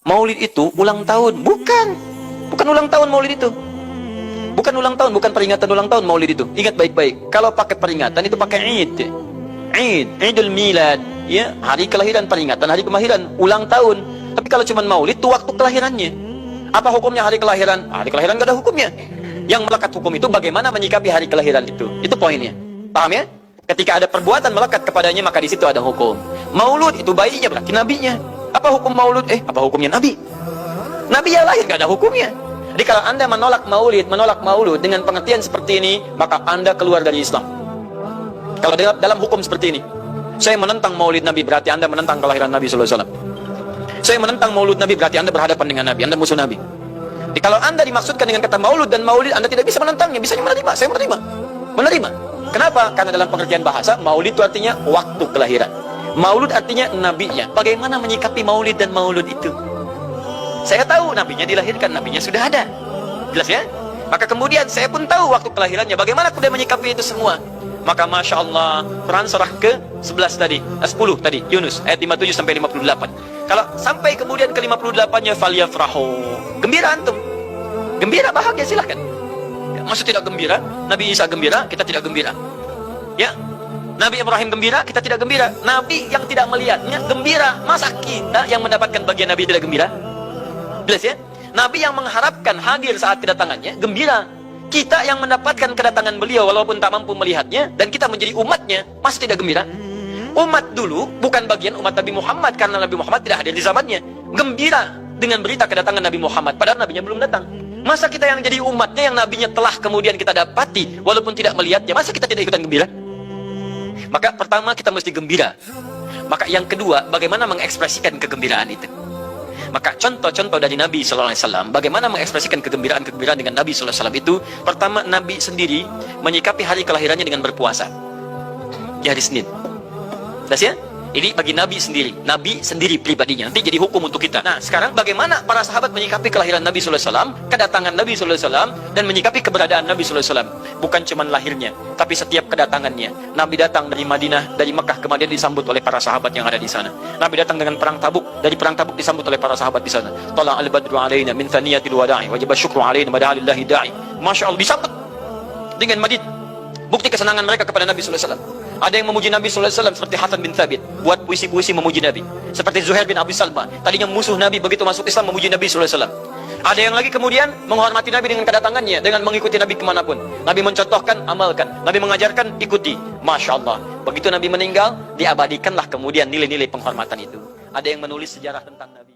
Maulid itu ulang tahun. Bukan. Bukan ulang tahun maulid itu. Bukan ulang tahun, bukan peringatan ulang tahun maulid itu. Ingat baik-baik. Kalau pakai peringatan itu pakai Id. Id, Idul Milad, ya, hari kelahiran, peringatan hari kelahiran, ulang tahun. Tapi kalau cuma maulid itu waktu kelahirannya. Apa hukumnya hari kelahiran? Hari kelahiran gak ada hukumnya. Yang melekat hukum itu bagaimana menyikapi hari kelahiran itu. Itu poinnya. Paham ya? Ketika ada perbuatan melekat kepadanya, maka di situ ada hukum. Maulud itu bayinya berarti nabinya. Apa hukum maulud? Apa hukumnya nabi? Nabi yang lahir gak ada hukumnya. Jadi kalau Anda menolak maulud dengan pengertian seperti ini, maka Anda keluar dari Islam. Kalau dalam hukum seperti ini, saya menentang maulid Nabi, berarti Anda menentang kelahiran Nabi sallallahu alaihi wasallam. Saya menentang maulud Nabi, berarti Anda berhadapan dengan Nabi, Anda musuh Nabi. Jadi kalau Anda dimaksudkan dengan kata maulud dan maulid, Anda tidak bisa menentangnya, bisanya menerima. Saya menerima. Kenapa? Karena dalam pengertian bahasa, maulid itu artinya waktu kelahiran. Maulud artinya nabinya. Bagaimana menyikapi maulid dan maulud itu? Saya tahu nabinya dilahirkan, nabinya sudah ada. Jelas ya? Maka kemudian saya pun tahu waktu kelahirannya. Bagaimana kemudian menyikapi itu semua? Maka Masya Allah, Quran surah ke-11 tadi, 10 tadi, Yunus, ayat 57 sampai 58. Kalau sampai kemudian ke 58-nya, falyafrahu. Gembira antum. Gembira, bahagia, silahkan. Maksud tidak gembira? Nabi Isa gembira, kita tidak gembira. Ya, Nabi Ibrahim gembira, kita tidak gembira. Nabi yang tidak melihatnya gembira. Masa kita yang mendapatkan bagian Nabi tidak gembira? Jelas ya? Nabi yang mengharapkan hadir saat kedatangannya gembira. Kita yang mendapatkan kedatangan beliau walaupun tak mampu melihatnya, dan kita menjadi umatnya, masih tidak gembira? Umat dulu bukan bagian umat Nabi Muhammad, karena Nabi Muhammad tidak hadir di zamannya. Gembira dengan berita kedatangan Nabi Muhammad, padahal nabinya belum datang. Masa kita yang jadi umatnya, yang nabinya telah kemudian kita dapati walaupun tidak melihatnya, masa kita tidak ikutan gembira? Maka pertama kita mesti gembira. Maka yang kedua, bagaimana mengekspresikan kegembiraan itu? Maka contoh-contoh dari Nabi Sallallahu Alaihi Wasallam, bagaimana mengekspresikan kegembiraan dengan Nabi Sallallahu Alaihi Wasallam itu, pertama Nabi sendiri menyikapi hari kelahirannya dengan berpuasa di hari Senin. Jelas ya? Ini bagi Nabi sendiri pribadinya. Nanti jadi hukum untuk kita. Nah, sekarang bagaimana para sahabat menyikapi kelahiran Nabi Sallallahu Alaihi Wasallam, kedatangan Nabi Sallallahu Alaihi Wasallam, dan menyikapi keberadaan Nabi Sallallahu Alaihi Wasallam. Bukan cuma lahirnya, tapi setiap kedatangannya. Nabi datang dari Madinah, dari Mekah, kemudian disambut oleh para sahabat yang ada di sana. Nabi datang dengan perang Tabuk, dari perang Tabuk disambut oleh para sahabat di sana. Tala al-badru alaina min thaniyatil wada'i, wajib syukru alaina mada'alillahi da'i. Masya Allah, disambut dengan madid. Bukti kesenangan mereka kepada Nabi Sallallahu Alaihi Wasallam. Ada yang memuji Nabi Sallallahu Alaihi Wasallam seperti Hasan bin Thabit, buat puisi-puisi memuji Nabi. Seperti Zuhair bin Abi Salma, tadinya musuh Nabi, begitu masuk Islam memuji Nabi Sallallahu Alaihi Wasallam. Ada yang lagi kemudian menghormati Nabi dengan kedatangannya, dengan mengikuti Nabi kemanapun. Nabi mencontohkan, amalkan. Nabi mengajarkan, ikuti. Masya Allah. Begitu Nabi meninggal, diabadikanlah kemudian nilai-nilai penghormatan itu. Ada yang menulis sejarah tentang Nabi.